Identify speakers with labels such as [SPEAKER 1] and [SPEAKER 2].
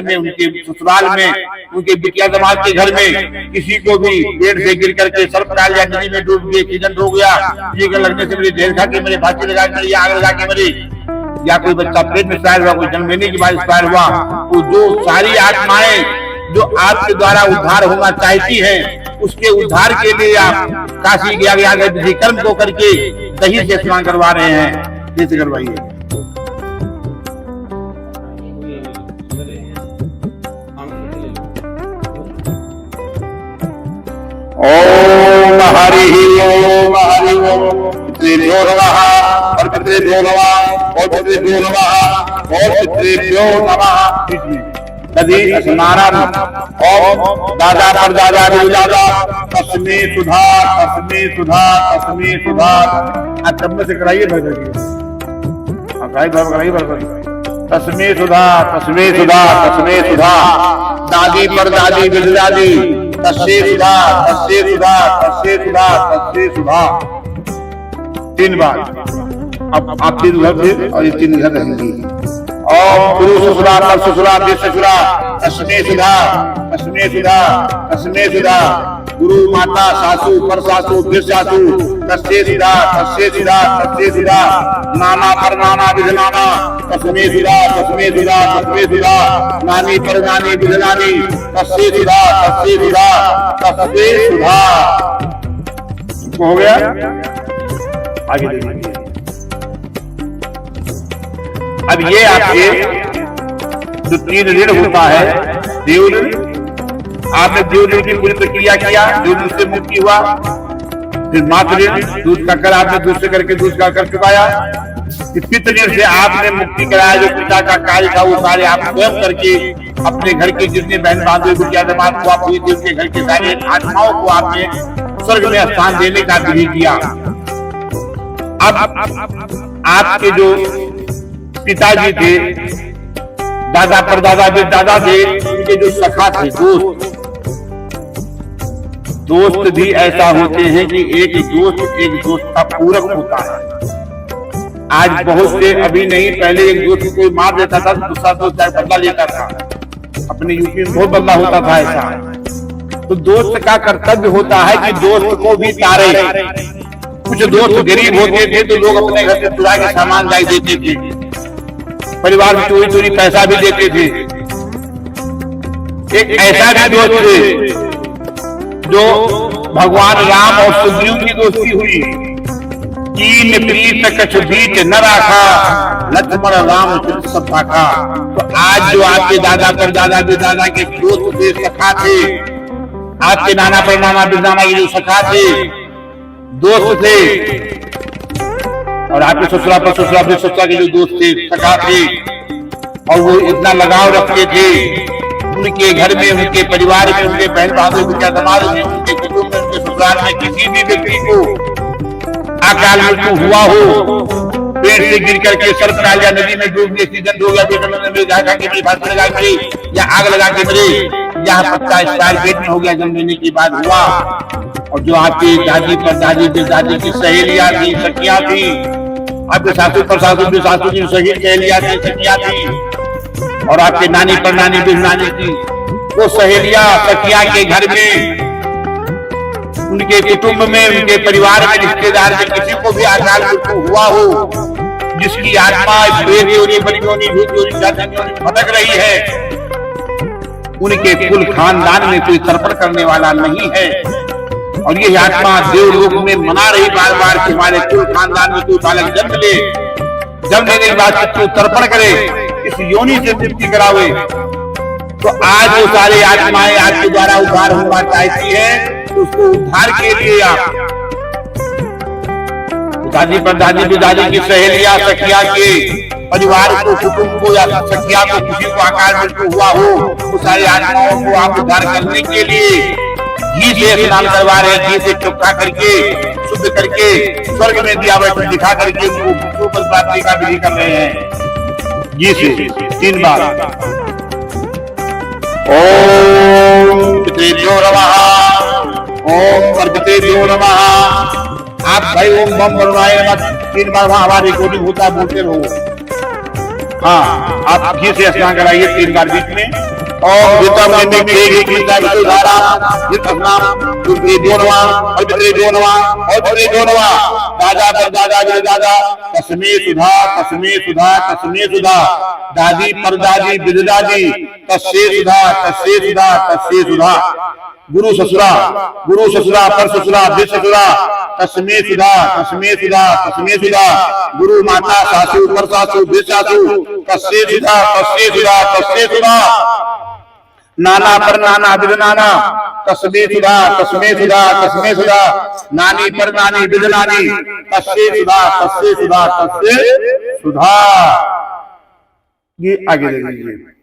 [SPEAKER 1] में, उनके ससुराल में, उनके बिटिया दामाद के घर में किसी को भी पेड़ से गिर करके सर्प डाल या नदी में डूब गए, एक्सीडेंट हो गया, ये लगने से मेरे ढेर खा के मेरे फांसी लगा के मरे, आग लगा के मरे, या कोई बच्चा पेट में एक्सपायर हुआ, कोई जन्म लेने के बाद एक्सपायर हुआ, तो जो सारी आत्माएं जो आपके द्वारा उद्धार होना चाहती है, उसके उद्धार के लिए आप काशी गया विधि कर्म को करके दही से स्नान करवा रहे हैं। कैसे करवाइए? ओम हरि ओम हरि ओम। पितृभ्यो नमः और पितृभ्यो नमः और पितृभ्यो नमः और पितृभ्यो नमः। नदी स्नानम ओम दादा पर दादा दादा तस्मे सुधा तस्मे सुधा तस्मे सुधा। तब से कराइए तस्मे सुधा तस्मे सुधा तस्मे सुधा। दादी पर दादी विद दादी तस्से सुधा तस्से सुधा तस्से सुधा तस्से सुधा। 3 बार। अब आप 3 घर थे और ये 3 घर रहेंगी। ओम गुरु ससुरा पर ससुरा देश ससुरा तस्मे सुधा तस्मे सुधा तस्मे सुधा। गुरु माता सासू पर सासू फिर सासू तस्से सुधा तस्से सुधा तस्से सुधा। नाना पर नाना विध नाना तस्मे सुधा तस्मे सुधा तस्मे सुधा। नानी पर नानी विध नानी तस्से सुधा तस्से सुधा तस्से सुधा। हो गया? आगे देखिए। अब ये आपके जो 3 ऋण होता है, देव ऋण, आपने देव ऋण की पूरी प्रक्रिया किया, देव ऋण से मुक्ति हुआ। फिर मातृ ऋण, दूध का कर आपने दूध से करके दूध का कर चुकाया। पितृ ऋण से आपने मुक्ति कराया, जो पिता का कार्य था वो कार्य आप स्वयं करके अपने घर के जितने बहन बांधे बिटिया दामाद को आप हुई थी, उनके घर के सारे आत्माओं को आपने स्वर्ग में स्थान देने का विधि किया। अब आपके जो पिताजी थे, दादा परदादा भी दादा थे, उनके जो सखा थे, दोस्त भी ऐसा होते हैं कि एक दोस्त का पूरक होता है। आज बहुत से, अभी नहीं, पहले एक दोस्त कोई मार देता था, दूसरा दोस्त बदला लेता था। अपने यूपी में बहुत बदला होता था ऐसा। तो दोस्त का कर्तव्य होता है कि दोस्त को भी तारे। कुछ दोस्त गरीब होते थे तो लोग अपने घर से चुरा के सामान लाई देते थे, परिवार में चोरी चोरी पैसा भी देते थे। एक ऐसा भी दोस्त थे जो भगवान राम और सुग्रीव की दोस्ती हुई। कीन प्रीत कछ बीच न राखा, लक्ष्मण राम चित सब पाखा। तो आज जो आपके दादा पर दादा भी दादा के दोस्त थे, सखा थे, आपके नाना पर नाना भी नाना के जो सखा थे, दोस्त थे, और आपके ससुरा पर ससुरा भी ससुरा के जो दोस्त थे, सखा थे, और वो इतना लगाव रखते थे उनके घर में, उनके परिवार में, उनके बहन भाइयों बिटिया दामाद में, उनके कुटुंब में, उनके ससुराल में किसी भी व्यक्ति को अकाल मृत्यु हुआ हो, पेड़ से गिर करके सर्प डाल या नदी में डूब के एक्सीडेंट हो गया, फांसी लगा के मरे, या आग लगा के मरे, या बच्चा एक्सपायर पेट में हो गया, जन्म लेने के बाद हुआ। और जो आपकी दादी पर दादी भी दादी की सहेलियां थी, सखियां थी, आपके सासू पर सासू भी सासू की सही सहेलियां थी, सखियां थी, और आपके नानी पर नानी भी नानी थी, वो सहेलियां सखियां के घर में, उनके कुटुंब में, उनके परिवार में, रिश्तेदार में किसी को भी अकाल मृत्यु हुआ हो, जिसकी आत्मा भटक रही है, उनके कुल खानदान में कोई तर्पण करने वाला नहीं है। और ये आत्मा देवलोक में मना रही बार बार कि हमारे कुल खानदान में कोई बालक जन्म ले, जन्म लेने के बाद तो तर्पण करे, इस योनि से मुक्ति करावे। तो आज वो सारे आत्माएं आपके द्वारा उद्धार होना चाहती है, तो उसको उद्धार के लिए आप दादी पर दादी भी दादी की सहेलियां सखिया के परिवार को, कुटुंब को, या सखिया को किसी को अकाल मृत्यु हुआ हो, तो सारी आत्माओं को आप उद्धार करने के लिए घी से स्नान करवा रहे हैं, घी से चौका करके शुद्ध करके स्वर्ग में दिया वैसे दिखा करके उनको प्राप्ति का विधि कर रहे हैं घी से 3 बार। ओम पितृभ्यो नमः, ओम पितृभ्यो नमः। आप भाई ओम बम बनवाए मत, 3 बार वहां हमारी रिकॉर्डिंग होता है, बोलते रहो। हाँ, आप घी से स्नान कराइए 3 बार बीच में। ओम जितम निमित्ते गीता विधारा जितनाम दुर्गे दोनवा अभिद्रे दोनवा अभिद्रे दोनवा दादा पर दादा जय दादा तस्मे सुधा तस्मे सुधा तस्मे सुधा दादी पर दादी विदादी तस्से सुधा तस्से सुधा तस्से सुधा गुरु ससुरा पर ससुरा विद ससुरा तस्मे सुधा तस्मे सुधा तस्मे सुधा गुरु माता सासू पर सासू विद सासू तस्से सुधा तस्से सुधा तस्से सुधा नाना पर नाना विद नाना तस्मे सुधा तस्मे सुधा तस्मे सुधा नानी पर नानी विद नानी तस्से सुधा तस्से सुधा तस्से सुधा। ये आगे ले लीजिए।